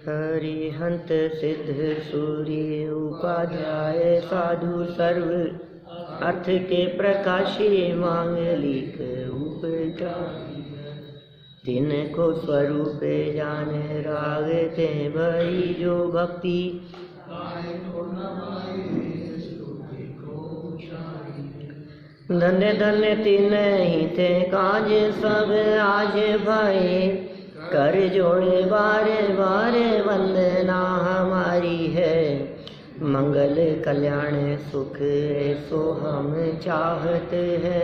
हरिहंत सिद्ध सूर्य उपाध्याय साधु सर्व अर्थ के प्रकाशी मांगलिक उपचार। तिनको स्वरूप जान रागते भई जो भक्ति धन्य धन्य तिन ही थे काज सब आज भय। कर जोड़े बारे बारे वंदना हमारी है। मंगल कल्याण सुख ऐसो हम चाहते हैं।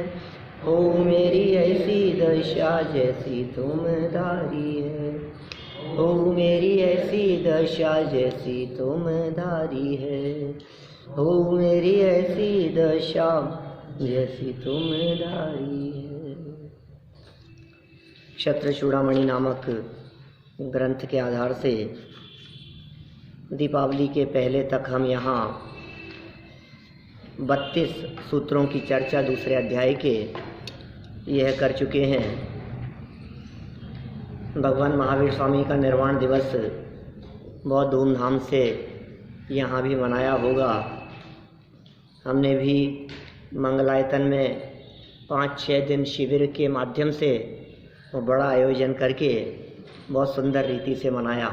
ओ मेरी ऐसी दशा जैसी तुम धारी है। ओ मेरी ऐसी दशा जैसी तुम धारी है। ओ मेरी ऐसी दशा जैसी तुम धारी है। क्षत्र चूड़ामणि नामक ग्रंथ के आधार से दीपावली के पहले तक हम यहाँ 32 सूत्रों की चर्चा दूसरे अध्याय के यह कर चुके हैं। भगवान महावीर स्वामी का निर्वाण दिवस बहुत धूमधाम से यहाँ भी मनाया होगा। हमने भी मंगलायतन में 5-6 दिन शिविर के माध्यम से वो बड़ा आयोजन करके बहुत सुंदर रीति से मनाया।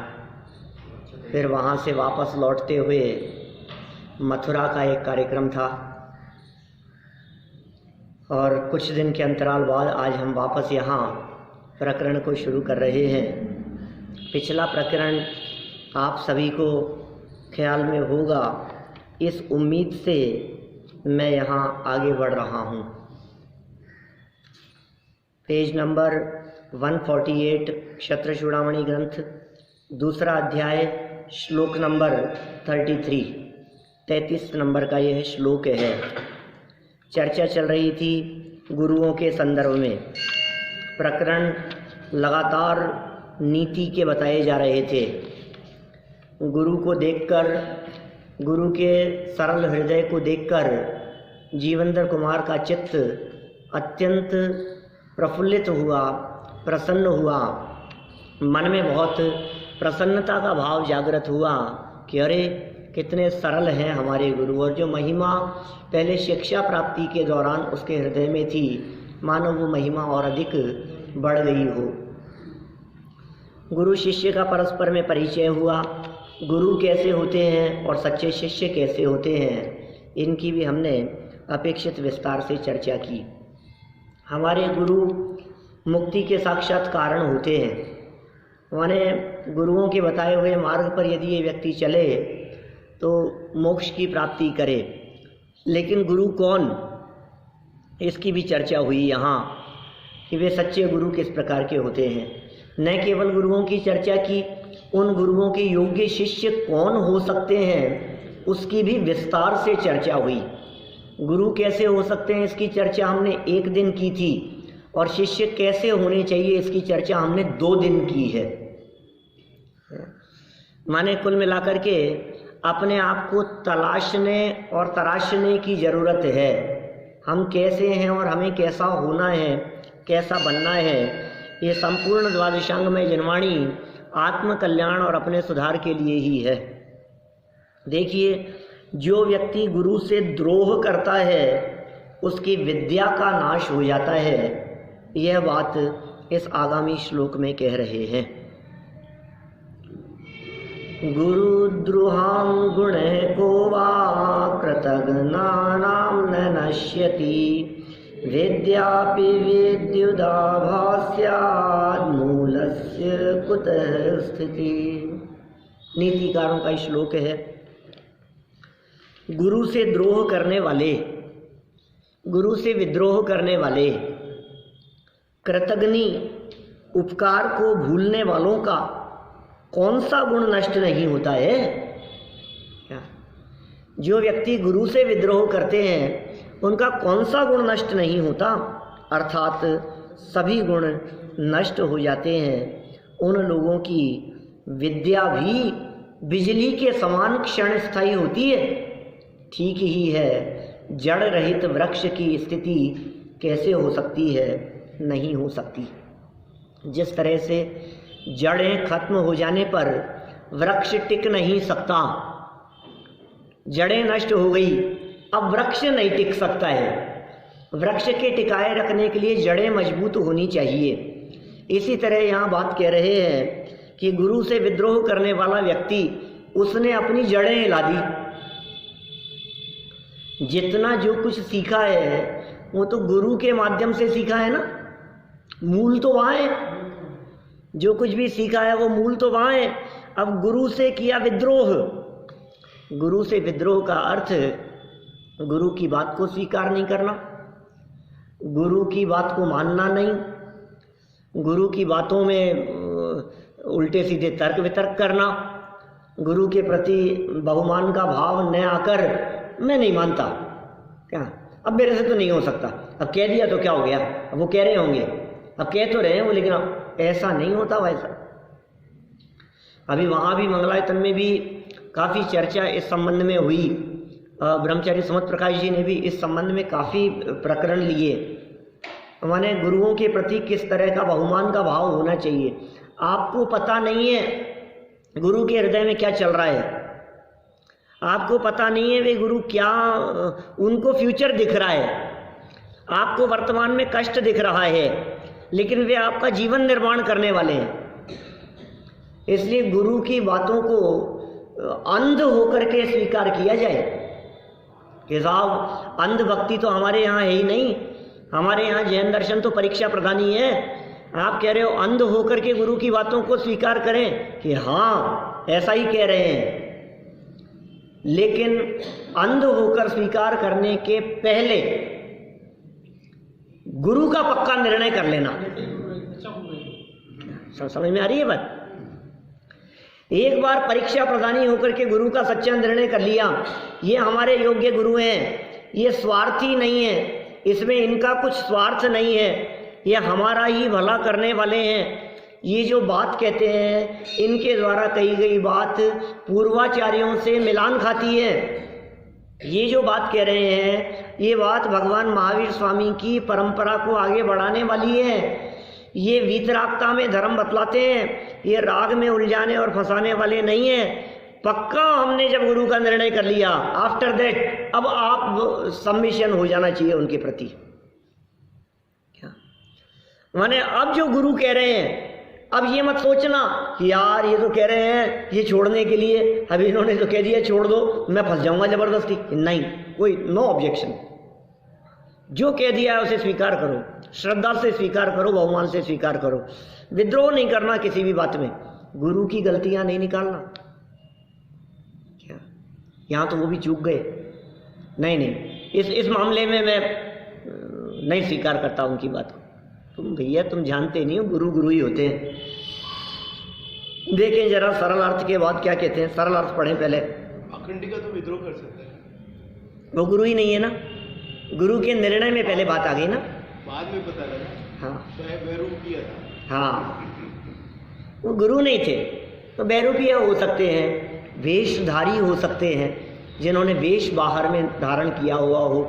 फिर वहाँ से वापस लौटते हुए मथुरा का एक कार्यक्रम था और कुछ दिन के अंतराल बाद आज हम वापस यहाँ प्रकरण को शुरू कर रहे हैं। पिछला प्रकरण आप सभी को ख्याल में होगा, इस उम्मीद से मैं यहाँ आगे बढ़ रहा हूँ। पेज नंबर 148 क्षत्र चूड़ामणि ग्रंथ, दूसरा अध्याय, श्लोक नंबर 33 नंबर का यह श्लोक है। चर्चा चल रही थी गुरुओं के संदर्भ में। प्रकरण लगातार नीति के बताए जा रहे थे। गुरु को देखकर, गुरु के सरल हृदय को देखकर जीवेंद्र कुमार का चित्त अत्यंत प्रफुल्लित हुआ, प्रसन्न हुआ। मन में बहुत प्रसन्नता का भाव जागृत हुआ कि अरे कितने सरल हैं हमारे गुरु, और जो महिमा पहले शिक्षा प्राप्ति के दौरान उसके हृदय में थी, मानो वो महिमा और अधिक बढ़ गई हो। गुरु शिष्य का परस्पर में परिचय हुआ। गुरु कैसे होते हैं और सच्चे शिष्य कैसे होते हैं, इनकी भी हमने अपेक्षित विस्तार से चर्चा की। हमारे गुरु मुक्ति के साक्षात कारण होते हैं। माने गुरुओं के बताए हुए मार्ग पर यदि ये व्यक्ति चले तो मोक्ष की प्राप्ति करे। लेकिन गुरु कौन, इसकी भी चर्चा हुई यहाँ कि वे सच्चे गुरु किस प्रकार के होते हैं। न केवल गुरुओं की चर्चा की, उन गुरुओं के योग्य शिष्य कौन हो सकते हैं उसकी भी विस्तार से चर्चा हुई। गुरु कैसे हो सकते हैं इसकी चर्चा हमने 1 दिन की थी, और शिष्य कैसे होने चाहिए इसकी चर्चा हमने 2 दिन की है। माने कुल मिलाकर के अपने आप को तलाशने और तराशने की ज़रूरत है। हम कैसे हैं और हमें कैसा होना है, कैसा बनना है, ये संपूर्ण द्वादशांग में जिनवाणी आत्म कल्याण और अपने सुधार के लिए ही है। देखिए, जो व्यक्ति गुरु से द्रोह करता है उसकी विद्या का नाश हो जाता है। यह बात इस आगामी श्लोक में कह रहे हैं। गुरु द्रोहां गुण को वा कृतघ्नानां न नश्यति। विद्यापि विद्युदाभास्यात् मूलस्य कुतः स्थिति। नीतिकारों का श्लोक है। गुरु से द्रोह करने वाले, गुरु से विद्रोह करने वाले, कृतघ्नी उपकार को भूलने वालों का कौन सा गुण नष्ट नहीं होता है क्या? जो व्यक्ति गुरु से विद्रोह करते हैं उनका कौन सा गुण नष्ट नहीं होता, अर्थात सभी गुण नष्ट हो जाते हैं। उन लोगों की विद्या भी बिजली के समान क्षण स्थायी होती है। ठीक ही है, जड़ रहित वृक्ष की स्थिति कैसे हो सकती है? नहीं हो सकती। जिस तरह से जड़ें खत्म हो जाने पर वृक्ष टिक नहीं सकता, जड़ें नष्ट हो गई, अब वृक्ष नहीं टिक सकता है। वृक्ष के टिकाए रखने के लिए जड़ें मजबूत होनी चाहिए। इसी तरह यहाँ बात कह रहे हैं कि गुरु से विद्रोह करने वाला व्यक्ति, उसने अपनी जड़ें हिला दी। जितना जो कुछ सीखा है वो तो गुरु के माध्यम से सीखा है ना, मूल तो वहाँ है। जो कुछ भी सीखा है वो मूल तो वहाँ है। अब गुरु से किया विद्रोह। गुरु से विद्रोह का अर्थ गुरु की बात को स्वीकार नहीं करना, गुरु की बात को मानना नहीं, गुरु की बातों में उल्टे सीधे तर्क वितर्क करना, गुरु के प्रति बहुमान का भाव न आकर मैं नहीं मानता, क्या अब मेरे से तो नहीं हो सकता, अब कह दिया तो क्या हो गया, अब वो कह रहे होंगे, अब कह तो रहे हैं वो, लेकिन ऐसा नहीं होता वैसा। अभी वहाँ भी मंगलायतन में भी काफ़ी चर्चा इस संबंध में हुई। ब्रह्मचारी समत प्रकाश जी ने भी इस संबंध में काफ़ी प्रकरण लिए। माने गुरुओं के प्रति किस तरह का बहुमान का भाव होना चाहिए। आपको पता नहीं है गुरु के हृदय में क्या चल रहा है, आपको पता नहीं है वे गुरु क्या, उनको फ्यूचर दिख रहा है, आपको वर्तमान में कष्ट दिख रहा है, लेकिन वे आपका जीवन निर्माण करने वाले हैं। इसलिए गुरु की बातों को अंध होकर के स्वीकार किया जाए कि साहब अंध भक्ति तो हमारे यहाँ है ही नहीं, हमारे यहाँ जैन दर्शन तो परीक्षा प्रधानी है। आप कह रहे हो अंध होकर के गुरु की बातों को स्वीकार करें कि हाँ ऐसा ही कह रहे हैं, लेकिन अंध होकर स्वीकार करने के पहले गुरु का पक्का निर्णय कर लेना। समझ में आ रही है बात? एक बार परीक्षा प्रधानी होकर के गुरु का सच्चा निर्णय कर लिया, ये हमारे योग्य गुरु हैं, ये स्वार्थी नहीं है, इसमें इनका कुछ स्वार्थ नहीं है, ये हमारा ही भला करने वाले हैं, ये जो बात कहते हैं इनके द्वारा कही गई बात पूर्वाचार्यों से मिलान खाती है, ये जो बात कह रहे हैं ये बात भगवान महावीर स्वामी की परंपरा को आगे बढ़ाने वाली है, ये वीतरागता में धर्म बतलाते हैं, ये राग में उलझाने और फंसाने वाले नहीं हैं। पक्का हमने जब गुरु का निर्णय कर लिया, आफ्टर दैट अब आप सबमिशन हो जाना चाहिए उनके प्रति। क्या माने अब जो गुरु कह रहे हैं, अब ये मत सोचना कि यार ये तो कह रहे हैं ये छोड़ने के लिए, अभी इन्होंने तो कह दिया छोड़ दो, मैं फंस जाऊंगा जबरदस्ती। नहीं, कोई नो ऑब्जेक्शन, जो कह दिया है उसे स्वीकार करो, श्रद्धा से स्वीकार करो, बहुमान से स्वीकार करो, विद्रोह नहीं करना किसी भी बात में, गुरु की गलतियां नहीं निकालना। क्या यहाँ तो वो भी चूक गए, नहीं, इस मामले में मैं नहीं स्वीकार करता उनकी बात को। तुम भैया तुम जानते नहीं हो, गुरु गुरु ही होते हैं। देखें जरा सरल अर्थ के बाद क्या कहते हैं, सरल अर्थ पढ़ें पहले। अखंडी का तो विद्रोह कर सकते हैं, वो गुरु ही नहीं है ना, गुरु के निर्णय में पहले बात आ गई ना, बाद में पता लगा। हाँ बहरूपिया था, हाँ वो गुरु नहीं थे, तो बहरूपिया हो सकते हैं, वेशधारी हो सकते हैं, जिन्होंने वेश बाहर में धारण किया हुआ हो,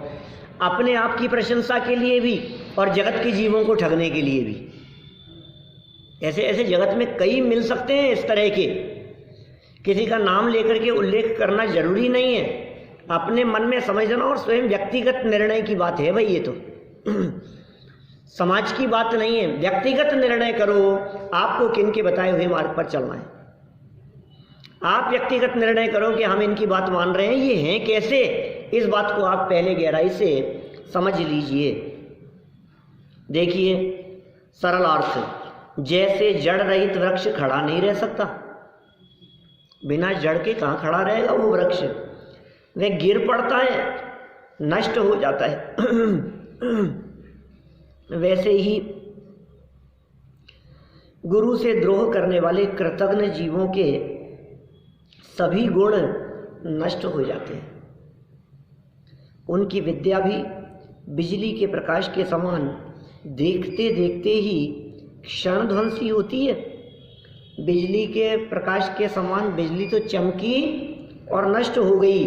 अपने आप की प्रशंसा के लिए भी और जगत के जीवों को ठगने के लिए भी। ऐसे ऐसे जगत में कई मिल सकते हैं इस तरह के, किसी का नाम लेकर के उल्लेख करना जरूरी नहीं है, अपने मन में समझना और स्वयं व्यक्तिगत निर्णय की बात है भाई, ये तो समाज की बात नहीं है। व्यक्तिगत निर्णय करो आपको किन के बताए हुए मार्ग पर चलना है, आप व्यक्तिगत निर्णय करो कि हम इनकी बात मान रहे हैं, ये हैं कैसे, इस बात को आप पहले गहराई से समझ लीजिए। देखिए सरल अर्थ, जैसे जड़ रहित वृक्ष खड़ा नहीं रह सकता, बिना जड़ के कहाँ खड़ा रहेगा वो वृक्ष, वह गिर पड़ता है, नष्ट हो जाता है। वैसे ही गुरु से द्रोह करने वाले कृतघ्न जीवों के सभी गुण नष्ट हो जाते हैं, उनकी विद्या भी बिजली के प्रकाश के समान देखते देखते ही क्षणध्वंसी होती है। बिजली के प्रकाश के समान बिजली तो चमकी और नष्ट हो गई,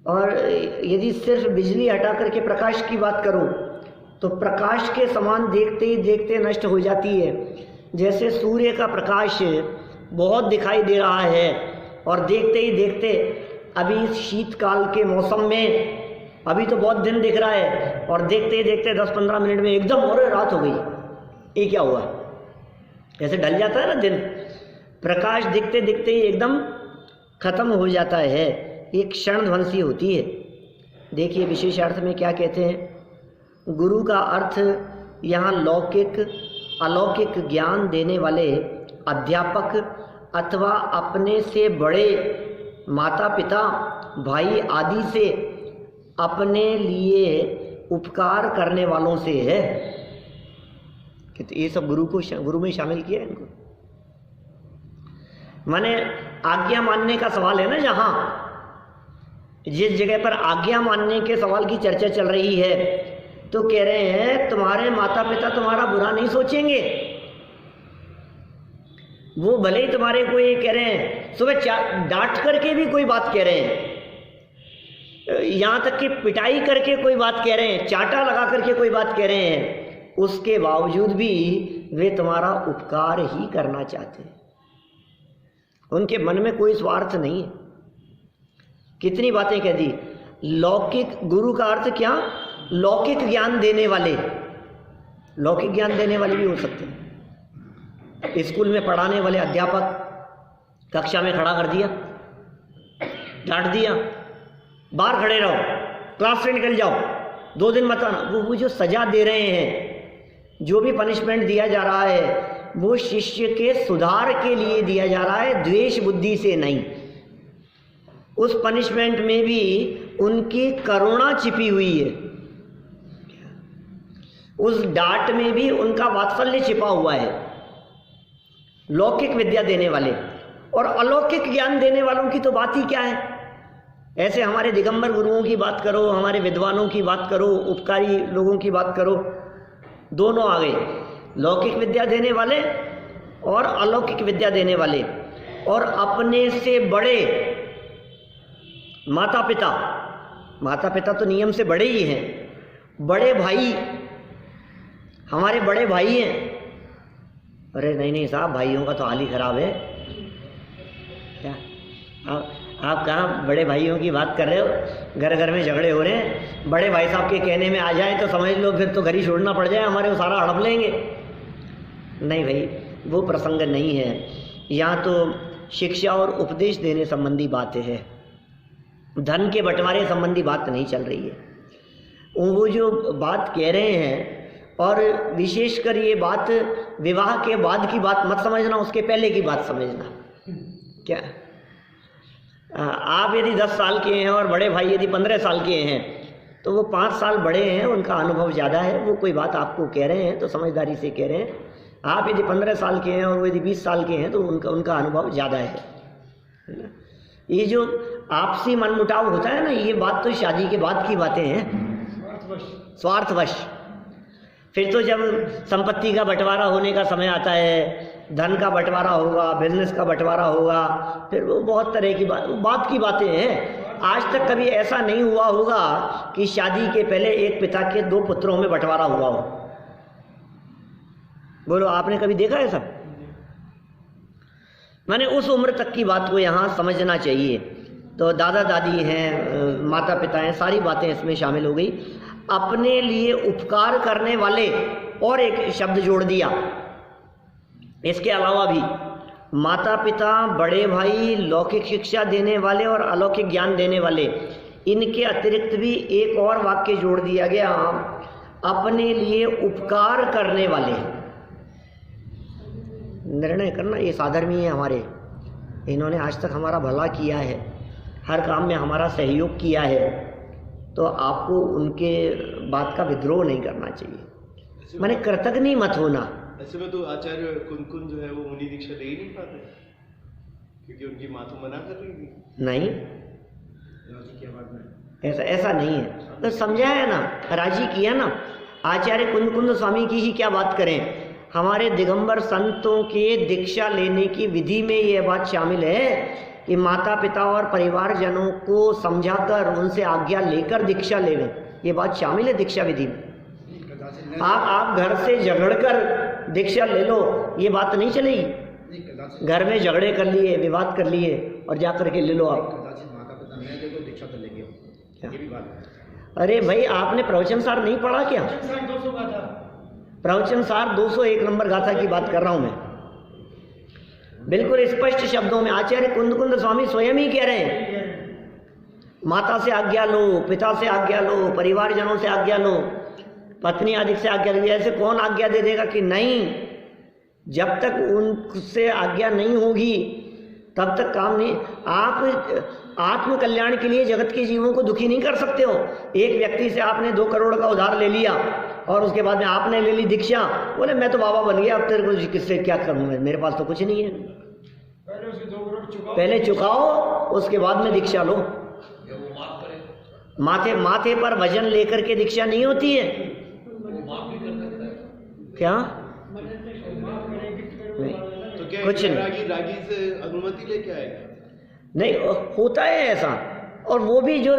और यदि सिर्फ बिजली हटा करके प्रकाश की बात करूं तो प्रकाश के समान देखते ही देखते नष्ट हो जाती है। जैसे सूर्य का प्रकाश बहुत दिखाई दे रहा है और देखते ही देखते अभी इस शीतकाल के मौसम में अभी तो बहुत दिन दिख रहा है और देखते ही देखते 10-15 मिनट में एकदम और रात हो गई। ये क्या हुआ? ऐसे ढल जाता है ना दिन, प्रकाश दिखते दिखते ही एकदम खत्म हो जाता है, एक क्षणध्वंसी होती है। देखिए विशेष अर्थ में क्या कहते हैं, गुरु का अर्थ यहाँ लौकिक अलौकिक ज्ञान देने वाले अध्यापक अथवा अपने से बड़े माता पिता भाई आदि से अपने लिए उपकार करने वालों से है। ये सब गुरु में शामिल किया है इनको। माने आज्ञा मानने का सवाल है ना, जहां जिस जगह पर आज्ञा मानने के सवाल की चर्चा चल रही है तो कह रहे हैं तुम्हारे माता पिता तुम्हारा बुरा नहीं सोचेंगे। वो भले ही तुम्हारे को ये कह रहे हैं, सुबह डांट करके भी कोई बात कह रहे हैं, यहां तक कि पिटाई करके कोई बात कह रहे हैं, चांटा लगा करके कोई बात कह रहे हैं, उसके बावजूद भी वे तुम्हारा उपकार ही करना चाहते हैं। उनके मन में कोई स्वार्थ नहीं है। कितनी बातें कह दी। लौकिक गुरु का अर्थ क्या? लौकिक ज्ञान देने वाले। लौकिक ज्ञान देने वाले भी हो सकते हैं। स्कूल में पढ़ाने वाले अध्यापक कक्षा में खड़ा कर दिया, डांट दिया, बाहर खड़े रहो, क्लास से निकल जाओ, 2 दिन मत आना। वो जो सजा दे रहे हैं, जो भी पनिशमेंट दिया जा रहा है, वो शिष्य के सुधार के लिए दिया जा रहा है, द्वेष बुद्धि से नहीं। उस पनिशमेंट में भी उनकी करुणा छिपी हुई है, उस डांट में भी उनका वात्सल्य छिपा हुआ है। लौकिक विद्या देने वाले और अलौकिक ज्ञान देने वालों की तो बात ही क्या है। ऐसे हमारे दिगंबर गुरुओं की बात करो, हमारे विद्वानों की बात करो, उपकारी लोगों की बात करो, दोनों आ गए, लौकिक विद्या देने वाले और अलौकिक विद्या देने वाले। और अपने से बड़े माता पिता, माता पिता तो नियम से बड़े ही हैं, बड़े भाई, हमारे बड़े भाई हैं। अरे नहीं साहब, भाइयों का तो हाल ही खराब है। क्या आप कहाँ बड़े भाइयों की बात कर रहे हो? घर घर में झगड़े हो रहे हैं, बड़े भाई साहब के कहने में आ जाए तो समझ लो फिर तो घर ही छोड़ना पड़ जाए, हमारे वो सारा हड़प लेंगे। नहीं भाई, वो प्रसंग नहीं है। यहाँ तो शिक्षा और उपदेश देने संबंधी बातें है, धन के बंटवारे संबंधी बात नहीं चल रही है। वो जो बात कह रहे हैं, और विशेषकर ये बात विवाह के बाद की बात मत समझना, उसके पहले की बात समझना। क्या आप यदि 10 साल के हैं और बड़े भाई यदि 15 साल के हैं तो वो 5 साल बड़े हैं, उनका अनुभव ज़्यादा है, वो कोई बात आपको कह रहे हैं तो समझदारी से कह रहे हैं। आप यदि 15 साल के हैं और वो यदि 20 साल के हैं तो उनका अनुभव ज़्यादा है ना। ये जो आपसी मनमुटाव होता है ना, ये बात तो शादी के बाद की बातें हैं, स्वार्थवश। फिर तो जब संपत्ति का बंटवारा होने का समय आता है, धन का बंटवारा होगा, बिजनेस का बंटवारा होगा, फिर वो बहुत तरह की बात की बातें हैं। आज तक कभी ऐसा नहीं हुआ होगा कि शादी के पहले एक पिता के 2 पुत्रों में बंटवारा हुआ हो। बोलो, आपने कभी देखा है सब? मैंने उस उम्र तक की बात को यहाँ समझना चाहिए। तो दादा दादी हैं, माता पिता हैं, सारी बातें इसमें शामिल हो गई। अपने लिए उपकार करने वाले, और एक शब्द जोड़ दिया। इसके अलावा भी माता पिता, बड़े भाई, लौकिक शिक्षा देने वाले और अलौकिक ज्ञान देने वाले, इनके अतिरिक्त भी एक और वाक्य जोड़ दिया गया, अपने लिए उपकार करने वाले। निर्णय करना ये साधर्मी है हमारे, इन्होंने आज तक हमारा भला किया है, हर काम में हमारा सहयोग किया है, तो आपको उनके बात का विद्रोह नहीं करना चाहिए। माने कृतज्ञ मत होना। ऐसे में तो आचार्य कुन जो है वो मुनि दीक्षा ले ही नहीं पाते, क्योंकि उनकी माँ तो मना कर रही थी। नहीं, ऐसा नहीं है, तो समझाया ना, राजी किया ना। आचार्य कुंद स्वामी की ही क्या बात करें, हमारे दिगंबर संतों के दीक्षा लेने की विधि में यह बात शामिल है कि माता पिता और परिवारजनों को समझाकर उनसे आज्ञा लेकर दीक्षा लेवें, ये बात शामिल है दीक्षा विधि में। आप घर से झगड़कर दीक्षा ले लो, ये बात नहीं चलेगी। घर में झगड़े कर लिए, विवाद कर लिए और जा करके ले लो आप। माता पिता नहीं दे तो दीक्षा तो लेंगे, ये भी बात है। अरे भाई, आपने प्रवचन सार नहीं पढ़ा क्या? प्रवचन सार 201 नंबर गाथा की बात कर रहा हूं मैं, बिल्कुल स्पष्ट शब्दों में। आचार्य कुंद स्वामी स्वयं ही कह रहे हैं, माता से आज्ञा लो, पिता से आज्ञा लो, परिवारजनों से आज्ञा लो, पत्नी आदि से आज्ञा लो। ऐसे कौन आज्ञा दे देगा कि नहीं? जब तक उनसे आज्ञा नहीं होगी तब तक काम नहीं। आप आत्म कल्याण के लिए जगत के जीवों को दुखी नहीं कर सकते हो। एक व्यक्ति से आपने 2 करोड़ का उधार ले लिया और उसके बाद में आपने ले ली दीक्षा, बोले मैं तो बाबा बन गया, अब तेरे को किससे क्या करूँ, मेरे पास तो कुछ नहीं है। पहले चुकाओ, उसके बाद में दीक्षा लो। माथे पर वजन लेकर के दीक्षा नहीं होती है क्या? तो क्या कुछ नहीं, रागी से अनुमति लेके आएगा? नहीं होता है ऐसा। और वो भी जो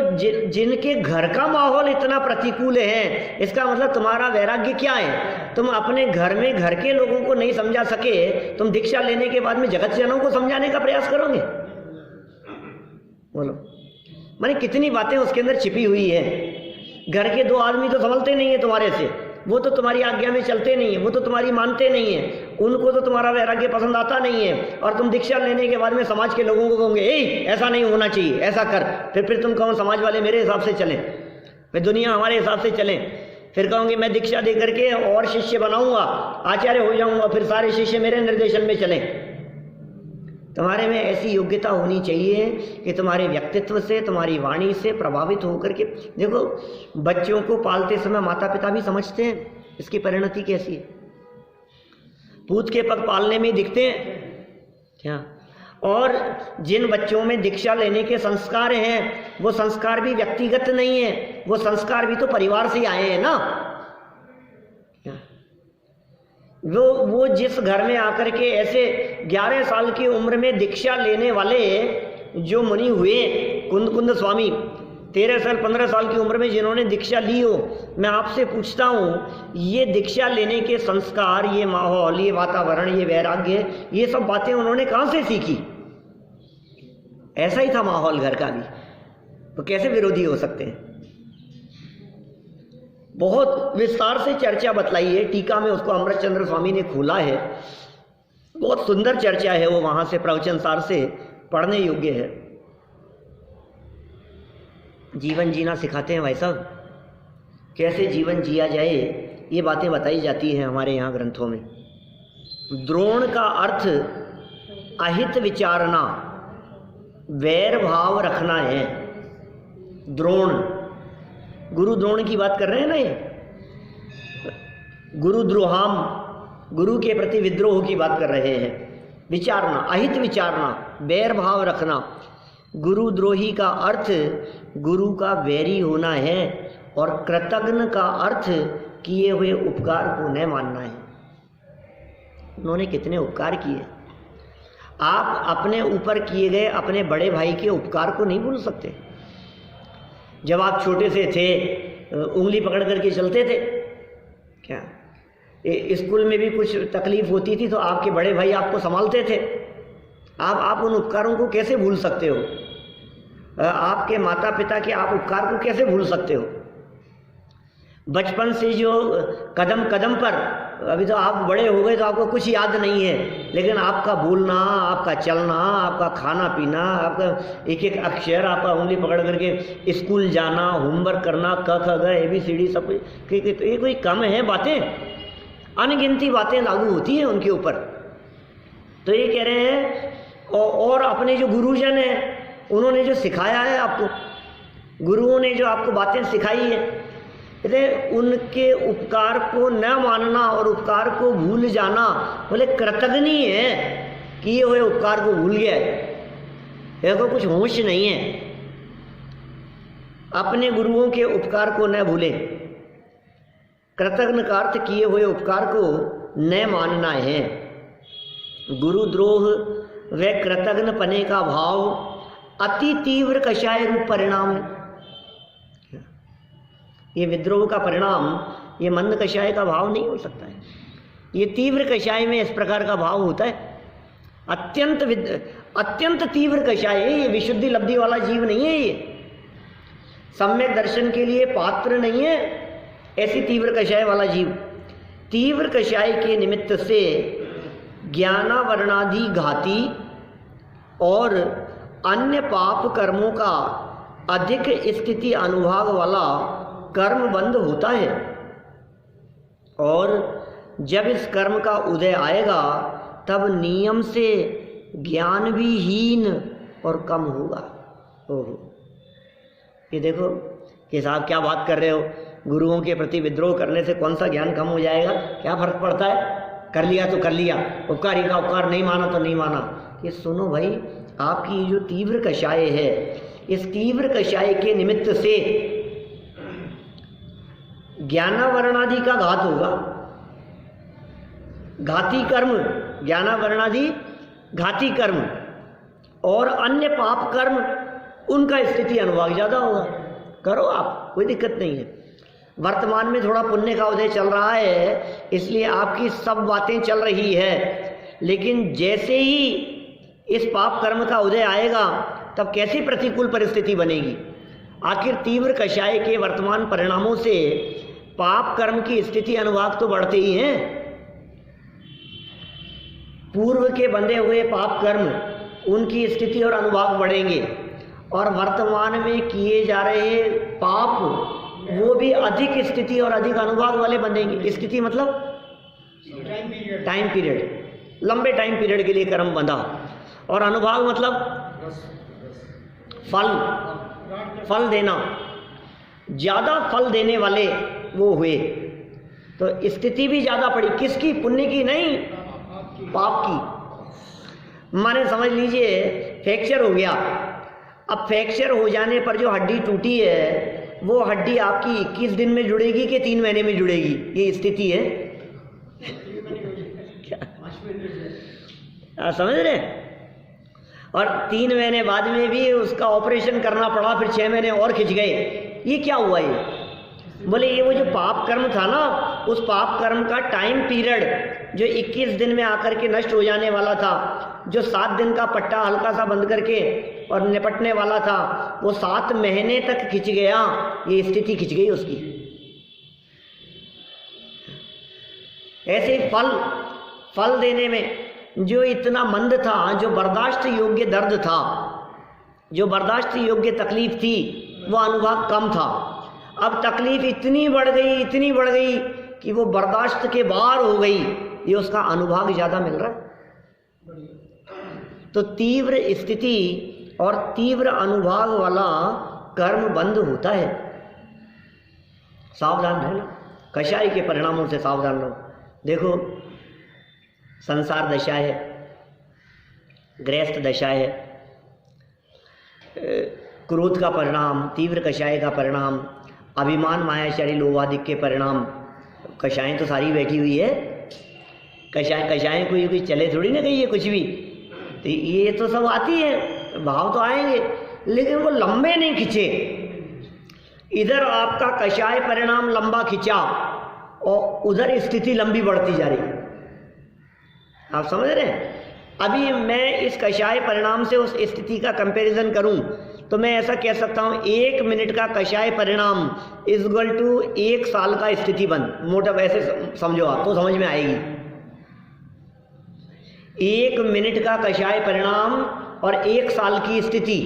जिनके घर का माहौल इतना प्रतिकूल है, इसका मतलब तुम्हारा वैराग्य क्या है? तुम अपने घर में घर के लोगों को नहीं समझा सके, तुम दीक्षा लेने के बाद में जगत जनों को समझाने का प्रयास करोगे? बोलो, माने कितनी बातें उसके अंदर छिपी हुई है। घर के 2 आदमी तो संभलते नहीं है तुम्हारे से, वो तो तुम्हारी आज्ञा में चलते नहीं है, वो तो तुम्हारी मानते नहीं है, उनको तो तुम्हारा वैराग्य पसंद आता नहीं है। और तुम दीक्षा लेने के बाद में समाज के लोगों को कहोगे ऐसा नहीं होना चाहिए, ऐसा कर, फिर तुम कहो समाज वाले मेरे हिसाब से चलें, फिर दुनिया हमारे हिसाब से चलें, फिर कहूँगी मैं दीक्षा दे करके और शिष्य बनाऊंगा, आचार्य हो जाऊंगा, फिर सारे शिष्य मेरे निर्देशन में चलें। तुम्हारे में ऐसी योग्यता होनी चाहिए कि तुम्हारे व्यक्तित्व से, तुम्हारी वाणी से प्रभावित होकर के। देखो, बच्चों को पालते समय माता पिता भी समझते हैं इसकी परिणति कैसी है। पूत के पग पालने में दिखते हैं क्या? और जिन बच्चों में दीक्षा लेने के संस्कार हैं, वो संस्कार भी व्यक्तिगत नहीं है, वो संस्कार भी तो परिवार से आए हैं ना। वो जिस घर में आकर के ऐसे 11 साल की उम्र में दीक्षा लेने वाले जो मुनि हुए, कुंद स्वामी 13 साल 15 साल की उम्र में जिन्होंने दीक्षा ली हो, मैं आपसे पूछता हूँ, ये दीक्षा लेने के संस्कार, ये माहौल, ये वातावरण, ये वैराग्य, ये सब बातें उन्होंने कहाँ से सीखी? ऐसा ही था माहौल घर का भी, तो कैसे विरोधी हो सकते हैं? बहुत विस्तार से चर्चा बतलाई है टीका में, उसको अमृतचंद्र स्वामी ने खोला है। बहुत सुंदर चर्चा है वो, वहां से प्रवचन सार से पढ़ने योग्य है। जीवन जीना सिखाते हैं भाई साहब, कैसे जीवन जिया जाए ये बातें बताई जाती हैं हमारे यहाँ ग्रंथों में। द्रोण का अर्थ अहित विचारना, वैर भाव रखना है। द्रोण, गुरु द्रोण की बात कर रहे हैं ना, ये गुरुद्रोहाम, गुरु के प्रति विद्रोह की बात कर रहे हैं। विचारना, अहित विचारना, वैर भाव रखना। गुरुद्रोही का अर्थ गुरु का वैरी होना है, और कृतज्ञ का अर्थ किए हुए उपकार को न मानना है। उन्होंने कितने उपकार किए। आप अपने ऊपर किए गए अपने बड़े भाई के उपकार को नहीं भूल सकते। जब आप छोटे से थे, उंगली पकड़ करके चलते थे क्या? स्कूल में भी कुछ तकलीफ होती थी तो आपके बड़े भाई आपको संभालते थे। आप उन उपकारों को कैसे भूल सकते हो? आपके माता पिता के आप उपकार को कैसे भूल सकते हो? बचपन से जो कदम कदम पर, अभी तो आप बड़े हो गए तो आपको कुछ याद नहीं है, लेकिन आपका बोलना, आपका चलना, आपका खाना पीना, आपका एक एक अक्षर, आपका उंगली पकड़ करके स्कूल जाना, होमवर्क करना, क ख ग ABCD सब, ये कोई कम है बातें? अनगिनती बातें लागू होती हैं उनके ऊपर। तो ये कह रहे हैं, और अपने जो गुरुजन हैं उन्होंने जो सिखाया है आपको, गुरुओं ने जो आपको बातें सिखाई है, उनके उपकार को न मानना और उपकार को भूल जाना, बोले कृतज्ञ है कि ये हुए उपकार को भूल गया है, देखो कुछ होश नहीं है। अपने गुरुओं के उपकार को न भूलें। कृतज्ञ का अर्थ किए हुए उपकार को न मानना है। गुरुद्रोह व कृतज्ञ पने का भाव अति तीव्र कषाय रूप परिणाम है। ये विद्रोह का परिणाम, ये मंद कषाय का भाव नहीं हो सकता है। ये तीव्र कषाय में इस प्रकार का भाव होता है। अत्यंत तीव्र कषाय है ये, विशुद्धि लब्धि वाला जीव नहीं है ये, सम्यक दर्शन के लिए पात्र नहीं है ऐसी तीव्र कषाय वाला जीव। तीव्र कषाय के निमित्त से ज्ञानावरणादि घाती और अन्य पाप कर्मों का अधिक स्थिति अनुभाग वाला कर्म बंध होता है, और जब इस कर्म का उदय आएगा तब नियम से ज्ञान भी हीन और कम होगा। ओहो, ये देखो कि साहब क्या बात कर रहे हो, गुरुओं के प्रति विद्रोह करने से कौन सा ज्ञान कम हो जाएगा, क्या फर्क पड़ता है, कर लिया तो कर लिया, उपकारी का उपकार नहीं माना तो नहीं माना। ये सुनो भाई, आपकी जो तीव्र कषाय है, इस तीव्र कषाय के निमित्त से ज्ञानावरणादि का घात होगा, घाती कर्म, ज्ञानावरणादि घाती कर्म और अन्य पाप कर्म, उनका स्थिति अनुभाग ज़्यादा होगा। करो आप, कोई दिक्कत नहीं है। वर्तमान में थोड़ा पुण्य का उदय चल रहा है इसलिए आपकी सब बातें चल रही है, लेकिन जैसे ही इस पाप कर्म का उदय आएगा तब कैसी प्रतिकूल परिस्थिति बनेगी। आखिर तीव्र कषाय के वर्तमान परिणामों से पाप कर्म की स्थिति अनुभाग तो बढ़ते ही हैं। पूर्व के बंधे हुए पाप कर्म, उनकी स्थिति और अनुभाग बढ़ेंगे, और वर्तमान में किए जा रहे पाप वो भी अधिक स्थिति और अधिक अनुभाग वाले बनेंगे। स्थिति मतलब टाइम पीरियड, लंबे टाइम पीरियड के लिए कर्म बंधा, और अनुभाग मतलब फल देना, ज़्यादा फल देने वाले वो हुए, तो स्थिति भी ज़्यादा पड़ी। किसकी? पुण्य की नहीं, पाप की। माने समझ लीजिए फ्रैक्चर हो गया, अब फ्रैक्चर हो जाने पर जो हड्डी टूटी है वो हड्डी आपकी 21 दिन में जुड़ेगी कि 3 महीने में जुड़ेगी, ये स्थिति है। क्या समझ रहे? और 3 महीने बाद में भी उसका ऑपरेशन करना पड़ा, फिर 6 महीने और खिंच गए। ये क्या हुआ? ये बोले ये वो जो पाप कर्म था ना, उस पाप कर्म का टाइम पीरियड जो 21 दिन में आकर के नष्ट हो जाने वाला था, जो 7 दिन का पट्टा हल्का सा बंद करके और निपटने वाला था, वो 7 महीने तक खिंच गया। ये स्थिति खिंच गई उसकी। ऐसे फल देने में जो इतना मंद था, जो बर्दाश्त योग्य दर्द था, जो बर्दाश्त योग्य तकलीफ थी, वो अनुभाग कम था। अब तकलीफ इतनी बढ़ गई कि वो बर्दाश्त के बाहर हो गई, ये उसका अनुभाग ज़्यादा मिल रहा है। तो तीव्र स्थिति और तीव्र अनुभाग वाला कर्म बंद होता है। सावधान रहना, कषाय के परिणामों से सावधान रहो। देखो, संसार दशा है, गृहस्थ दशा है, क्रोध का परिणाम, तीव्र कषाय का परिणाम, अभिमान मायाचारी लोभादिक के परिणाम। कषाएं तो सारी बैठी हुई है, कषाएं कोई चले थोड़ी ना गई है कुछ भी, तो ये तो सब आती है, भाव तो आएंगे, लेकिन वो लंबे नहीं खिंचे। इधर आपका कषाय परिणाम लंबा खिंचा और उधर स्थिति लंबी बढ़ती जा रही। आप समझ रहे हैं? अभी मैं इस कषाय परिणाम से उस स्थिति का कंपैरिजन करूं तो मैं ऐसा कह सकता हूं, 1 मिनट का कषाय परिणाम इक्वल टू 1 साल का स्थिति बंद। मोटा वैसे समझो आप, तो समझ में आएगी। 1 मिनट का कषाय परिणाम और 1 साल की स्थिति।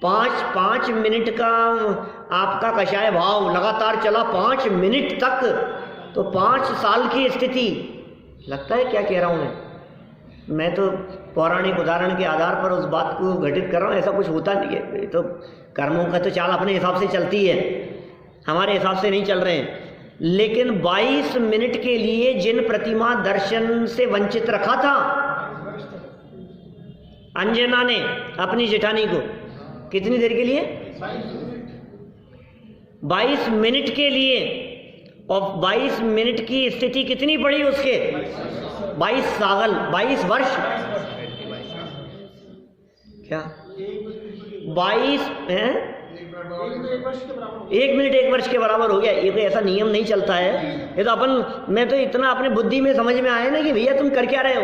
5 मिनट का आपका कषाय भाव लगातार चला 5 मिनट तक, तो 5 साल की स्थिति। लगता है क्या कह रहा हूं मैं तो पौराणिक उदाहरण के आधार पर उस बात को घटित कर रहा हूँ। ऐसा कुछ होता नहीं है, तो कर्मों का तो चाल अपने हिसाब से चलती है, हमारे हिसाब से नहीं चल रहे हैं। लेकिन 22 मिनट के लिए जिन प्रतिमा दर्शन से वंचित रखा था अंजना ने अपनी जेठानी को, कितनी देर के लिए? 22 मिनट के लिए। और 22 मिनट की स्थिति कितनी पड़ी उसके? 22 वर्ष। क्या 22 है? 1 मिनट 1 वर्ष के बराबर हो गया। ये तो ऐसा नियम नहीं चलता है। ये तो मैं तो इतना अपने बुद्धि में समझ में आया ना कि भैया तुम कर क्या रहे हो।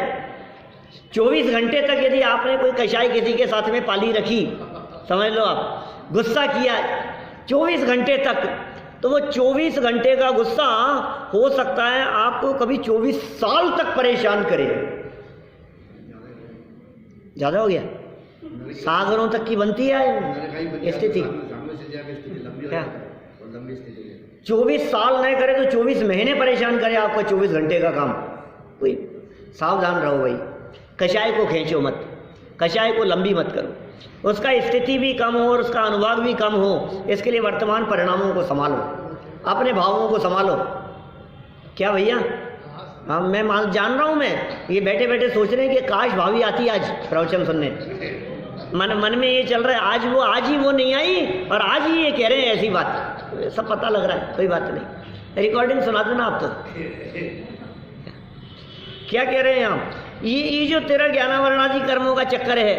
24 घंटे तक यदि आपने कोई कषाय किसी के साथ में पाली रखी, समझ लो आप गुस्सा किया 24 घंटे तक, तो वो 24 घंटे का गुस्सा हो सकता है आपको कभी 24 साल तक परेशान करे। ज्यादा हो गया, सागरों तक की बनती है स्थिति। क्या 24 साल नहीं करे तो 24 महीने परेशान करे आपका 24 घंटे का काम। कोई सावधान रहो भाई, कषाय को खींचो मत, कषाय को लंबी मत करो। उसका स्थिति भी कम हो और उसका अनुभाग भी कम हो, इसके लिए वर्तमान परिणामों को संभालो, अपने भावों को संभालो। क्या भैया, हाँ मैं जान रहा हूँ, मैं ये बैठे बैठे सोच रहे हैं कि काश भाभी आती आज प्रवचन सुनने। मन में ये चल रहा है आज ही वो नहीं आई और आज ही ये कह रहे हैं ऐसी बात। सब पता लग रहा है, कोई बात नहीं, रिकॉर्डिंग सुना दो ना आप। तो क्या कह रहे हैं आप, ये जो तेरा ज्ञानावरणादि कर्मों का चक्कर है,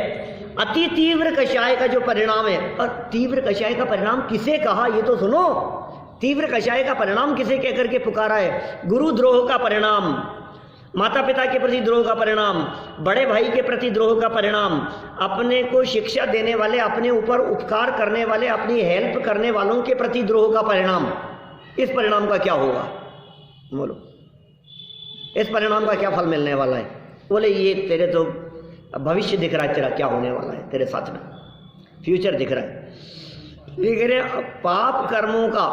अति तीव्र कषाय का जो परिणाम है। और तीव्र कषाय का परिणाम किसे कहा ये तो सुनो। तीव्र कषाय का परिणाम किसे कह करके पुकारा है? गुरु द्रोह का परिणाम, माता पिता के प्रति द्रोह का परिणाम, बड़े भाई के प्रति द्रोह का परिणाम, अपने को शिक्षा देने वाले, अपने ऊपर उपकार करने वाले, अपनी हेल्प करने वालों के प्रति द्रोह का परिणाम। इस परिणाम का क्या होगा बोलो, इस परिणाम का क्या फल मिलने वाला है? बोले ये तेरे तो भविष्य दिख रहा है, तेरा क्या होने वाला है, तेरे साथ में फ्यूचर दिख रहा है। ये कह रहे पाप कर्मों का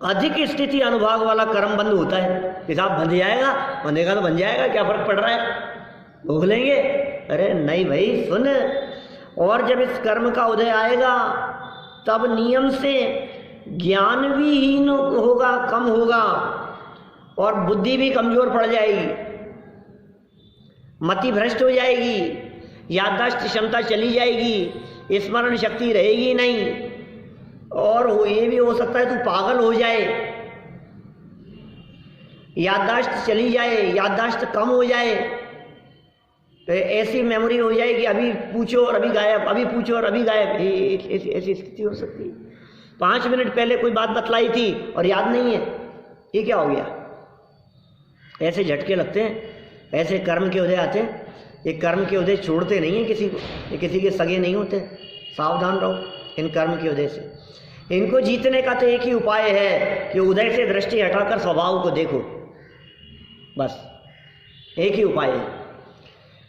अधिक स्थिति अनुभाग वाला कर्म बंद होता है। हिसाब बन जाएगा, बनेगा तो बन जाएगा, क्या फर्क पड़ रहा है, भोग लेंगे। अरे नहीं भाई सुन, और जब इस कर्म का उदय आएगा तब नियम से ज्ञान भी हीन होगा, कम होगा, और बुद्धि भी कमजोर पड़ जाएगी, मति भ्रष्ट हो जाएगी, याददाश्त क्षमता चली जाएगी, स्मरण शक्ति रहेगी नहीं, और ये भी हो सकता है तू पागल हो जाए, याददाश्त चली जाए, याददाश्त कम हो जाए, तो ऐसी मेमोरी हो जाए कि अभी पूछो और अभी गायब, अभी पूछो और अभी गायब। ऐसी स्थिति हो सकती है। 5 मिनट पहले कोई बात बतलाई थी और याद नहीं है, ये क्या हो गया? ऐसे झटके लगते हैं, ऐसे कर्म के उदय आते हैं। ये कर्म के उदय छोड़ते नहीं हैं किसी को, ये किसी के सगे नहीं होते। सावधान रहो इन कर्म के उदय से। इनको जीतने का तो एक ही उपाय है कि उदय से दृष्टि हटाकर स्वभाव को देखो, बस एक ही उपाय है।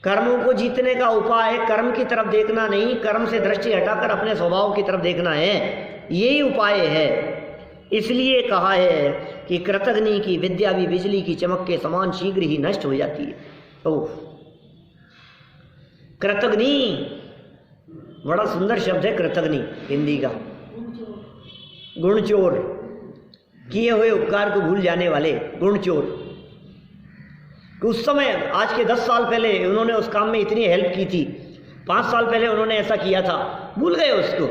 कर्मों को जीतने का उपाय कर्म की तरफ देखना नहीं, कर्म से दृष्टि हटाकर अपने स्वभाव की तरफ देखना है, यही उपाय है। इसलिए कहा है कि कृतघ्नि की विद्या भी बिजली की चमक के समान शीघ्र ही नष्ट हो जाती है। ओह, कृतघ्नि बड़ा सुंदर शब्द है, कृतघ्नि हिंदी का। गुणचोर, किए हुए उपकार को भूल जाने वाले गुणचोर। उस समय आज के 10 साल पहले उन्होंने उस काम में इतनी हेल्प की थी, 5 साल पहले उन्होंने ऐसा किया था, भूल गए उसको।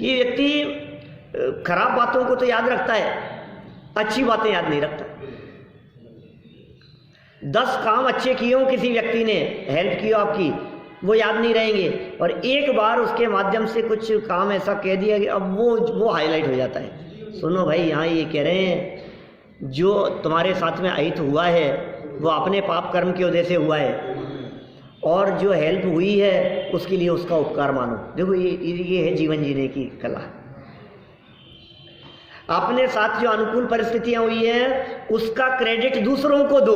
ये व्यक्ति खराब बातों को तो याद रखता है, अच्छी बातें याद नहीं रखता। 10 काम अच्छे किए हो किसी व्यक्ति ने, हेल्प की हो आपकी, वो याद नहीं रहेंगे, और एक बार उसके माध्यम से कुछ काम ऐसा कह दिया कि अब वो हाईलाइट हो जाता है। सुनो भाई, यहाँ ये कह रहे हैं जो तुम्हारे साथ में अहित हुआ है वो अपने पाप कर्म के वजह से हुआ है, और जो हेल्प हुई है उसके लिए उसका उपकार मानो। देखो ये है जीवन जीने की कला। अपने साथ जो अनुकूल परिस्थितियां हुई हैं उसका क्रेडिट दूसरों को दो,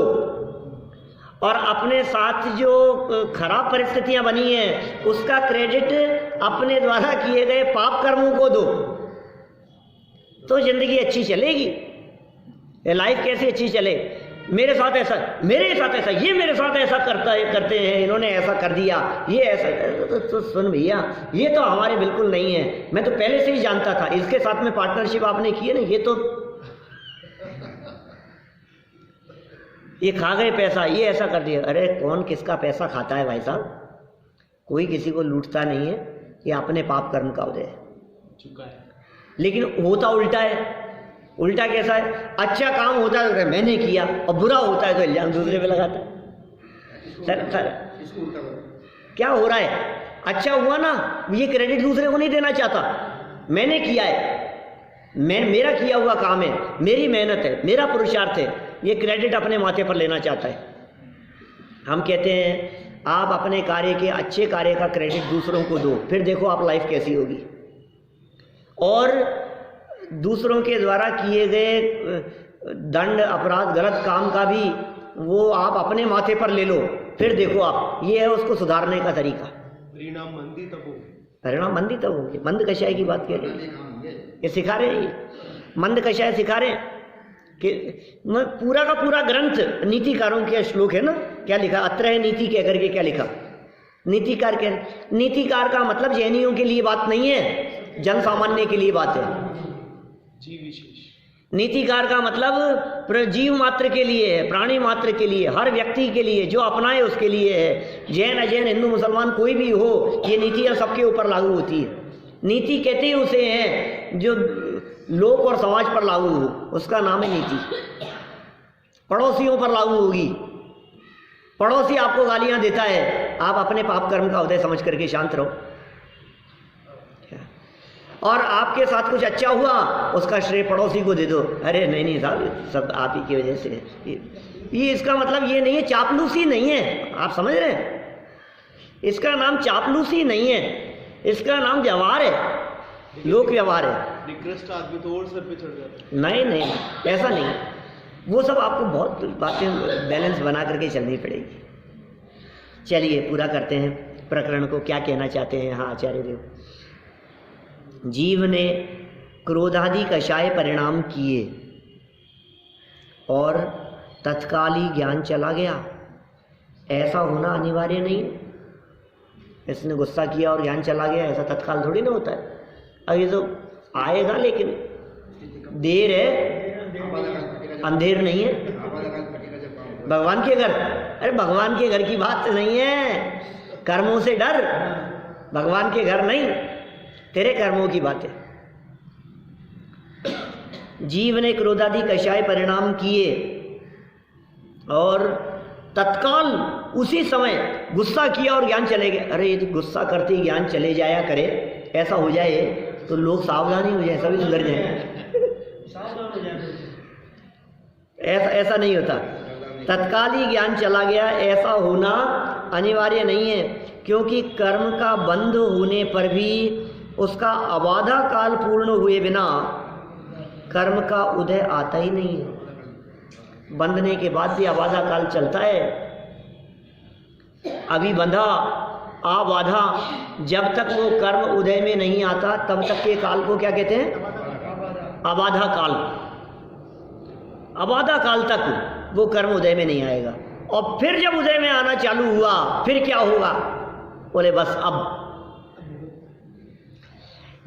और अपने साथ जो खराब परिस्थितियां बनी हैं उसका क्रेडिट अपने द्वारा किए गए पाप कर्मों को दो, तो जिंदगी अच्छी चलेगी। लाइफ कैसे अच्छी चले? मेरे साथ ऐसा, ये मेरे साथ ऐसा करते हैं, इन्होंने ऐसा कर दिया, ये ऐसा। तो सुन भैया, ये तो हमारे बिल्कुल नहीं है, मैं तो पहले से ही जानता था। इसके साथ में पार्टनरशिप आपने की है ना, ये खा गए पैसा, ये ऐसा कर दिया। अरे कौन किसका पैसा खाता है भाई साहब? कोई किसी को लूटता नहीं है, ये अपने पाप कर्म का उदय है। लेकिन होता उल्टा है। उल्टा कैसा है? अच्छा काम होता है तो मैंने किया, और बुरा होता है तो इल्जाम दूसरे पे लगाता है। सर क्या हो रहा है? अच्छा हुआ ना, ये क्रेडिट दूसरे को नहीं देना चाहता, मैंने किया है, मेरा किया हुआ काम है, मेरी मेहनत है, मेरा पुरुषार्थ है, ये क्रेडिट अपने माथे पर लेना चाहता है। हम कहते हैं आप अपने कार्य के, अच्छे कार्य का क्रेडिट दूसरों को दो, फिर देखो आप लाइफ कैसी होगी। और दूसरों के द्वारा किए गए दंड, अपराध, गलत काम का भी वो आप अपने माथे पर ले लो, फिर देखो आप, ये है उसको सुधारने का तरीका। परिणाम मंदी तब होगी, परिणाम मंदी तब होगी। मंद कषाय की बात कह रहे हैं, ये सिखा रहे हैं, मंद कषाय सिखा रहे हैं कि पूरा का पूरा ग्रंथ नीतिकारों के श्लोक है ना, क्या लिखा, अत्र है नीति कह करके क्या लिखा, नीतिकार के, नीतिकार का मतलब जैनियों के लिए बात नहीं है, जन सामान्य के लिए बात है। जीव विशेष, नीतिकार का मतलब जीव मात्र के लिए है, प्राणी मात्र के लिए, हर व्यक्ति के लिए, जो अपनाए उसके लिए है। जैन अजैन, हिंदू मुसलमान कोई भी हो, ये नीतियाँ सबके ऊपर लागू होती है। नीति कहते ही उसे हैं जो लोक और समाज पर लागू हो, उसका नाम है नीति। पड़ोसियों पर लागू होगी, पड़ोसी आपको गालियां देता है, आप अपने पाप कर्म का उदय समझ करके शांत रहो, और आपके साथ कुछ अच्छा हुआ उसका श्रेय पड़ोसी को दे दो, अरे नहीं साहब सब आप ही की वजह से। ये इसका मतलब ये नहीं है, चापलूसी नहीं है, आप समझ रहे हैं, इसका नाम चापलूसी नहीं है, इसका नाम व्यवहार है, लोक व्यवहार है। निकृष्ट आदमी तो और सर पे चढ़ जाता है। नहीं, ऐसा नहीं, वो सब आपको बहुत बातें बैलेंस बना करके चलनी पड़ेगी। चलिए पूरा करते हैं प्रकरण को, क्या कहना चाहते हैं। हाँ आचार्य देव, जीव ने क्रोधादि कषाय परिणाम किए और तत्काली ज्ञान चला गया, ऐसा होना अनिवार्य नहीं। इसने गुस्सा किया और ज्ञान चला गया, ऐसा तत्काल थोड़ी ना होता है। अब ये तो आएगा, लेकिन देर है, अंधेर नहीं है। भगवान के घर, अरे भगवान के घर की बात नहीं है, कर्मों से डर, भगवान के घर नहीं, तेरे कर्मों की बात है। जीव ने क्रोधादि कषाय परिणाम किए और तत्काल उसी समय गुस्सा किया और ज्ञान चले गए। अरे यदि गुस्सा करते ही ज्ञान चले जाया करे, ऐसा हो जाए तो लोग सावधान ही हो जाए, सभी सुधर जाए। ऐसा नहीं होता, तत्काल ही ज्ञान चला गया, ऐसा होना अनिवार्य नहीं है, क्योंकि कर्म का बंध होने पर भी उसका अबाधा काल पूर्ण हुए बिना कर्म का उदय आता ही नहीं है। बंधने के बाद भी अबाधा काल चलता है। अभी बंधा आबाधा, जब तक वो कर्म उदय में नहीं आता तब तक के काल को क्या कहते हैं, अबाधा काल। अबाधा काल तक वो कर्म उदय में नहीं आएगा, और फिर जब उदय में आना चालू हुआ फिर क्या होगा, बोले बस अब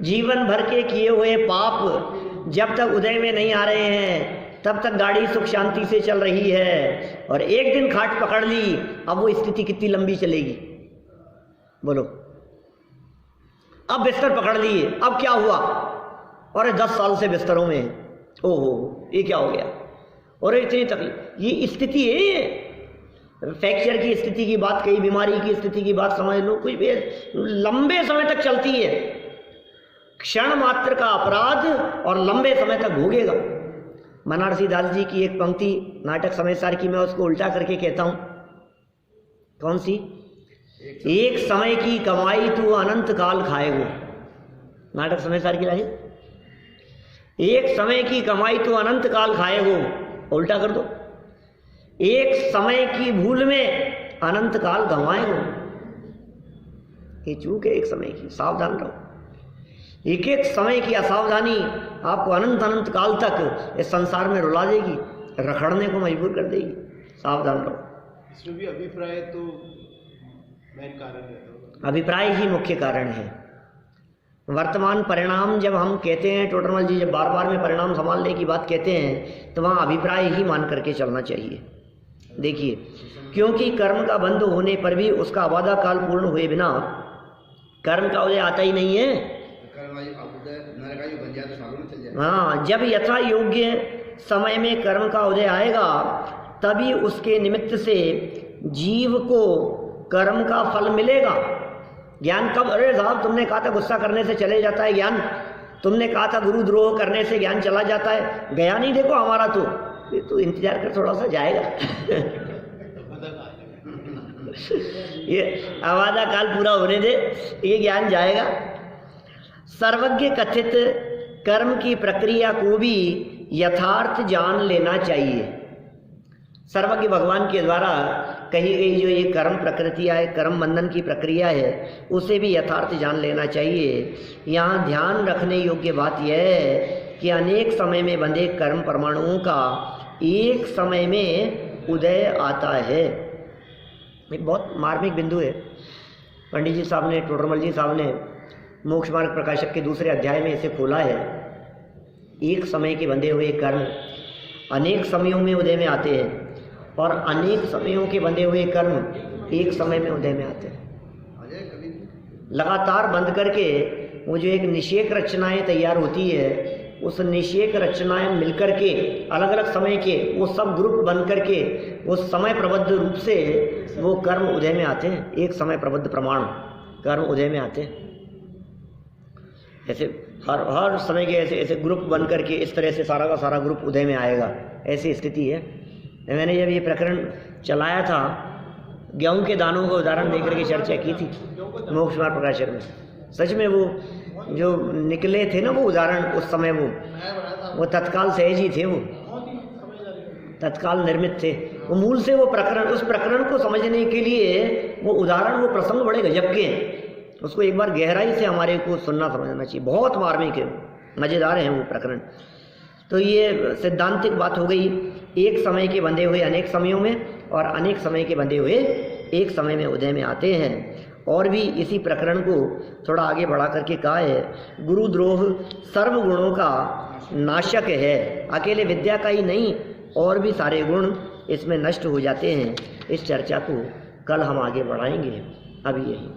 जीवन भर के किए हुए पाप जब तक उदय में नहीं आ रहे हैं तब तक गाड़ी सुख शांति से चल रही है, और एक दिन खाट पकड़ ली, अब वो स्थिति कितनी लंबी चलेगी बोलो। अब बिस्तर पकड़ लिए, अब क्या हुआ, और 10 साल से बिस्तरों में है, ओहो ये क्या हो गया, और इतनी तकलीफ, ये स्थिति है, ये फ्रैक्चर की स्थिति की बात कही, बीमारी की स्थिति की बात समझ लो, कुछ भी लंबे समय तक चलती है। क्षण मात्र का अपराध और लंबे समय तक भोगेगा। बनारसी दास जी की एक पंक्ति नाटक समय सार की, मैं उसको उल्टा करके कहता हूं, कौन सी, एक समय की कमाई तू अनंत काल खाएगो। नाटक समय सार की लाइन, एक समय की कमाई तू अनंत काल खाएगो, उल्टा कर दो, एक समय की भूल में अनंत काल गंवाएगो। ये चूक है एक समय की, सावधान रहो। एक एक समय की असावधानी आपको अनंत अनंत काल तक इस संसार में रुला देगी, रखड़ने को मजबूर कर देगी, सावधान रहो। इसमें भी अभिप्राय तो मेन कारण है, अभिप्राय ही मुख्य कारण है। वर्तमान परिणाम जब हम कहते हैं, टोटरमल जी जब बार बार में परिणाम संभालने की बात कहते हैं, तो वहाँ अभिप्राय ही मान करके चलना चाहिए। देखिए, क्योंकि कर्म का बंध होने पर भी उसका अबाधा काल पूर्ण हुए बिना कर्म का उदय आता ही नहीं है। हाँ, जब यथा योग्य समय में कर्म का उदय आएगा तभी उसके निमित्त से जीव को कर्म का फल मिलेगा। ज्ञान कब? अरे साहब तुमने कहा था गुस्सा करने से चले जाता है ज्ञान, तुमने कहा था गुरु द्रोह करने से ज्ञान चला जाता है, गया नहीं देखो हमारा तो इंतजार कर थोड़ा सा जाएगा। ये आवादा काल पूरा होने दे, ये ज्ञान जाएगा। सर्वज्ञ कथित कर्म की प्रक्रिया को भी यथार्थ जान लेना चाहिए। सर्वज्ञ भगवान के द्वारा कही गई जो ये कर्म प्रकृतियाँ है, कर्म बंधन की प्रक्रिया है, उसे भी यथार्थ जान लेना चाहिए। यहाँ ध्यान रखने योग्य बात यह है कि अनेक समय में बंधे कर्म परमाणुओं का एक समय में उदय आता है। एक बहुत मार्मिक बिंदु है। पंडित जी साहब ने, टोडरमल जी साहब ने मोक्ष मार्ग प्रकाशक के दूसरे अध्याय में इसे खोला है। एक समय के बंधे हुए कर्म अनेक समयों में उदय में आते हैं और अनेक समयों के बंधे हुए कर्म एक समय में उदय में आते हैं। लगातार बंद करके वो जो एक निषेक रचनाएं तैयार होती है, उस निषेक रचनाएं मिलकर के अलग अलग समय के वो सब ग्रुप बन करके वो समय प्रबद्ध रूप से वो कर्म उदय में आते हैं। एक समय प्रबद्ध प्रमाण कर्म उदय में आते हैं। ऐसे हर समय के ऐसे ग्रुप बन करके इस तरह से सारा का सारा ग्रुप उदय में आएगा, ऐसी स्थिति है। मैंने जब ये प्रकरण चलाया था, गेहूं के दानों का उदाहरण देकर के चर्चा की थी मोक्ष मार्ग प्रकाशक में, सच में वो जो निकले थे ना वो उदाहरण उस समय वो तत्काल सहज ही थे, वो तत्काल निर्मित थे। वो मूल से वो प्रकरण, उस प्रकरण को समझने के लिए वो उदाहरण, वो प्रसंग बड़े गजब के हैं। उसको एक बार गहराई से हमारे को सुनना समझना चाहिए। बहुत मार्मिक है, मज़ेदार हैं वो प्रकरण। तो ये सिद्धांतिक बात हो गई, एक समय के बंधे हुए अनेक समयों में और अनेक समय के बंधे हुए एक समय में उदय में आते हैं। और भी इसी प्रकरण को थोड़ा आगे बढ़ा करके कहा है, गुरुद्रोह सर्वगुणों का नाशक है, अकेले विद्या का ही नहीं और भी सारे गुण इसमें नष्ट हो जाते हैं। इस चर्चा को कल हम आगे बढ़ाएंगे। अभी यही।